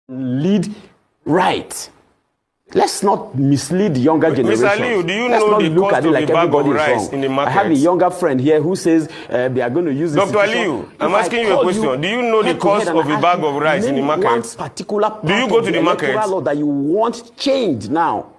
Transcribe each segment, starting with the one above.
lead right. Let's not mislead the younger generation. Mr. Liu, do you know the cost of a bag of rice in the market? I have a younger friend here who says they are going to use this. Dr. Liu, I'm asking you a question. Do you know the cost of a bag of rice in the market? Do you go to the market? Law that you want changed now.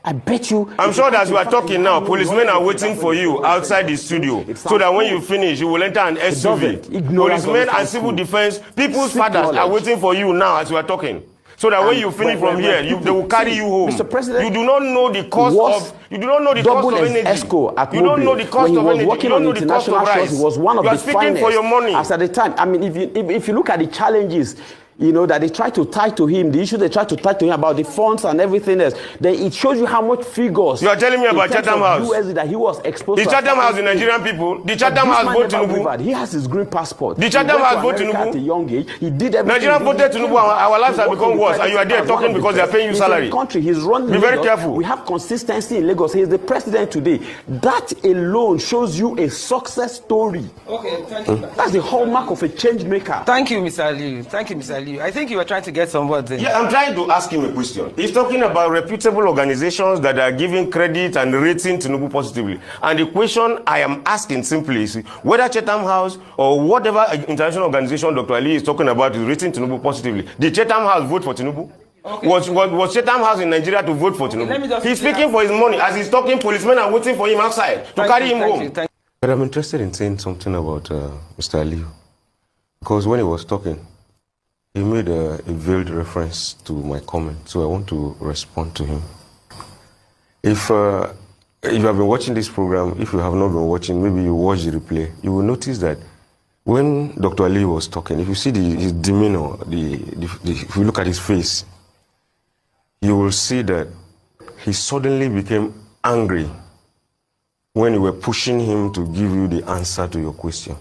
I bet you. I'm sure that as you are talking now, policemen are waiting for you outside the studio so that when you finish, you will enter an SUV. Policemen and civil defense, people's fathers are waiting for you now as you are talking. So that when you finish from here, they will carry you home. Mr. President, you do not know the cost of. You do not know the cost of energy. You don't know the cost of energy. You don't know the cost of rice. He was one of you are the speaking for your money. As at the time, I mean, if you look at the challenges, you know, that they try to tie to him, the issue they try to tie to him about the funds and everything else, then it shows you how much figures. You are telling me about Chatham House. That he was exposed the to. Chatham House, the Nigerian people. The Chatham House voted Tinubu. He has his green passport. The Chatham House voted Tinubu. At a young age, he did everything. Nigerian voted Tinubu. Our lives have become worse, and you are there talking because they are paying you salary. Country, he's running. Be very careful. We have consistency in Lagos. He is the president today. That alone shows you a success story. Okay, thank you. That's the hallmark of a change maker. Thank you, Mr. Liu. Thank you, Mr. Liu. I think you were trying to get some words in. Yeah, I'm trying to ask him a question. He's talking about reputable organizations that are giving credit and rating Tinubu positively. And the question I am asking simply is whether Chatham House or whatever international organization Dr. Ali is talking about is rating Tinubu positively. Did Chatham House vote for Tinubu? Okay. Was Chatham House in Nigeria to vote for Tinubu? He's speaking for his money. As he's talking, policemen are waiting for him outside to carry him home. But I'm interested in saying something about Mr. Ali. Because when he was talking, he made a veiled reference to my comment, so I want to respond to him. If you have been watching this program, if you have not been watching, maybe you watch the replay, you will notice that when Dr. Ali was talking, if you see his demeanor, if you look at his face, you will see that he suddenly became angry when you were pushing him to give you the answer to your question.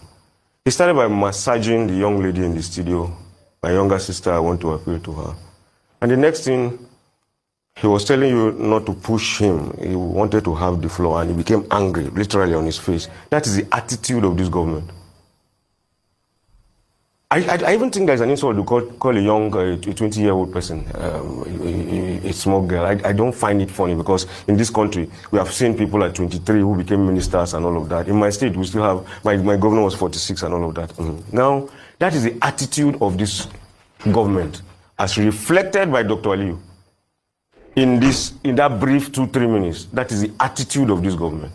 He started by massaging the young lady in the studio. My younger sister, I want to appeal to her. And the next thing, he was telling you not to push him. He wanted to have the floor, and he became angry, literally on his face. That is the attitude of this government. I even think there's an insult to call a young, a 20-year-old person a small girl. I don't find it funny because in this country, we have seen people at 23 who became ministers and all of that. In my state, we still have, my governor was 46 and all of that. Now, that is the attitude of this government as reflected by Dr. Liu. In that brief 2-3 minutes, that is the attitude of this government.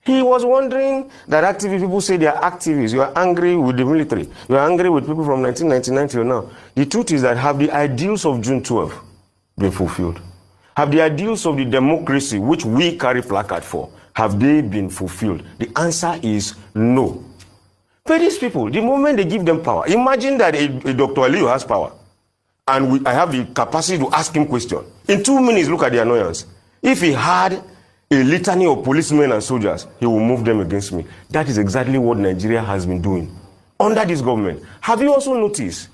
He was wondering that activists, people say they are activists. You are angry with the military. You are angry with people from 1999 till now. The truth is that have the ideals of June 12 been fulfilled? Have the ideals of the democracy, which we carry placard for, have they been fulfilled? The answer is no. But these people, the moment they give them power, imagine that a Dr. Liu has power, and I have the capacity to ask him questions. In 2 minutes, look at the annoyance. If he had a litany of policemen and soldiers, he will move them against me. That is exactly what Nigeria has been doing under this government. Have you also noticed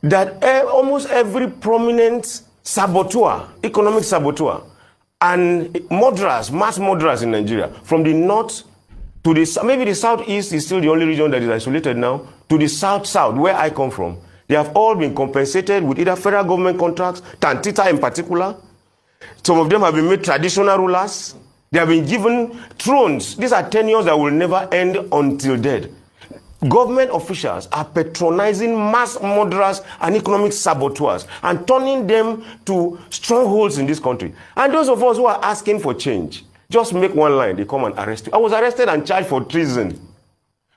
that almost every prominent saboteur, economic saboteur, and murderers, mass murderers in Nigeria, from the north to the, maybe the southeast is still the only region that is isolated now, to the south, where I come from, they have all been compensated with either federal government contracts, Tantita in particular. Some of them have been made traditional rulers. They have been given thrones. These are tenures that will never end until dead. Government officials are patronizing mass murderers and economic saboteurs and turning them to strongholds in this country. And those of us who are asking for change, just make one line, they come and arrest you. I was arrested and charged for treason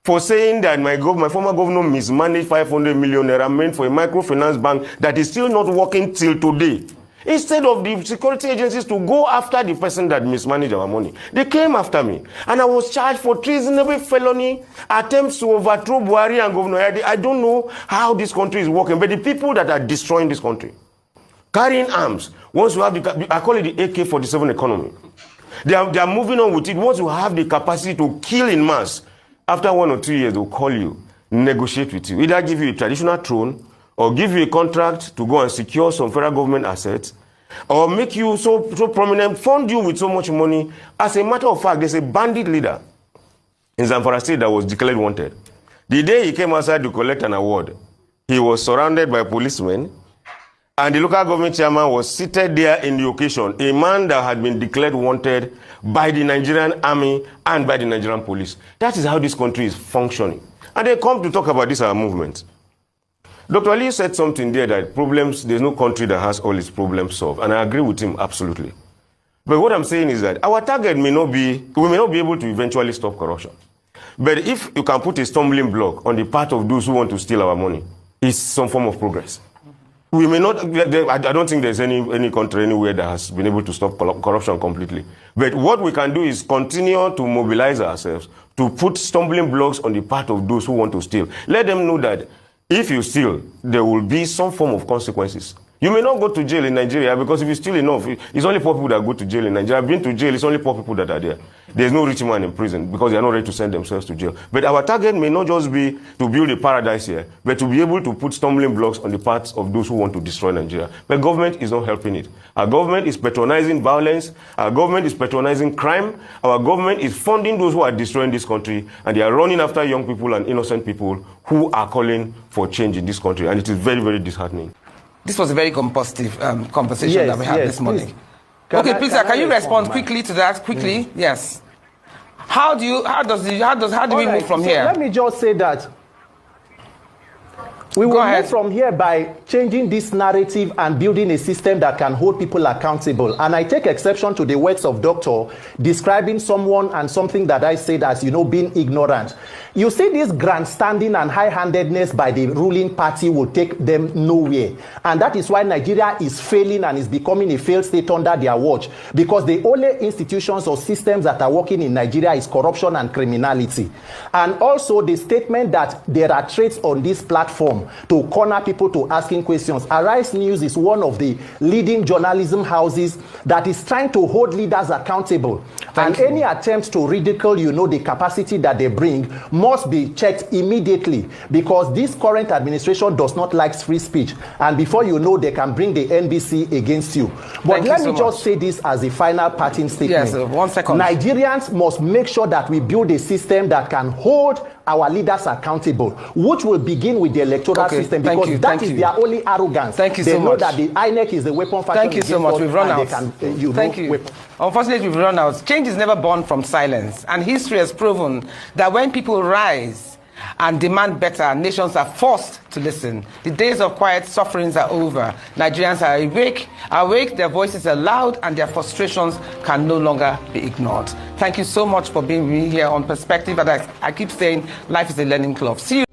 for saying that my former governor mismanaged 500 million naira meant for a microfinance bank that is still not working till today. Instead of the security agencies to go after the person that mismanaged our money, they came after me. And I was charged for treasonable felony, attempts to overthrow Buhari and Governor Aide. I don't know how this country is working, but the people that are destroying this country, carrying arms, once you have I call it the AK-47 economy. They are moving on with it. Once you have the capacity to kill in mass, after 1 or 2 years, they'll call you, negotiate with you. Either give you a traditional throne, or give you a contract to go and secure some federal government assets, or make you so prominent, fund you with so much money. As a matter of fact, there's a bandit leader in Zamfara State that was declared wanted. The day he came outside to collect an award, he was surrounded by policemen, And the local government chairman was seated there in the occasion, a man that had been declared wanted by the Nigerian army and by the Nigerian police. That is how this country is functioning. And they come to talk about this our movement. Dr. Ali said something there that there's no country that has all its problems solved. And I agree with him absolutely. But what I'm saying is that our target we may not be able to eventually stop corruption. But if you can put a stumbling block on the part of those who want to steal our money, it's some form of progress. We may not, I don't think there's any country anywhere that has been able to stop corruption completely. But what we can do is continue to mobilize ourselves to put stumbling blocks on the part of those who want to steal. Let them know that if you steal, there will be some form of consequences. You may not go to jail in Nigeria because if you steal enough, it's only poor people that go to jail in Nigeria. I've been to jail, it's only poor people that are there. There's no rich man in prison because they are not ready to send themselves to jail. But our target may not just be to build a paradise here, but to be able to put stumbling blocks on the parts of those who want to destroy Nigeria. But government is not helping it. Our government is patronizing violence. Our government is patronizing crime. Our government is funding those who are destroying this country. And they are running after young people and innocent people who are calling for change in this country. And it is very, very disheartening. This was a very compositive conversation that we had this morning. Okay, Peter, can you respond quickly to that? Quickly, yes. How do we move from here? Let me just say that we will move from here by changing this narrative and building a system that can hold people accountable. And I take exception to the words of Doctor describing someone and something that I said as, being ignorant. You see, this grandstanding and high-handedness by the ruling party will take them nowhere. And that is why Nigeria is failing and is becoming a failed state under their watch. Because the only institutions or systems that are working in Nigeria is corruption and criminality. And also the statement that there are threats on this platform to corner people to asking questions. Arise News is one of the leading journalism houses that is trying to hold leaders accountable. And any attempt to ridicule, the capacity that they bring must be checked immediately, because this current administration does not like free speech. And before you know, they can bring the NBC against you. But let me just say this as a final parting statement. Yes, 1 second. Nigerians must make sure that we build a system that can hold our leaders accountable, which will begin with the electoral system, because that is their only arrogance. Thank you so much. They know that the INEC is the weapon factor. Thank you so much. We've run out. Thank you. Unfortunately, we've run out. Change is never born from silence, and history has proven that when people rise and demand better, nations are forced to listen. The days of quiet sufferings are over. Nigerians are awake, their voices are loud, and their frustrations can no longer be ignored. Thank you so much for being with me here on Perspective. And I keep saying, life is a learning club. See you.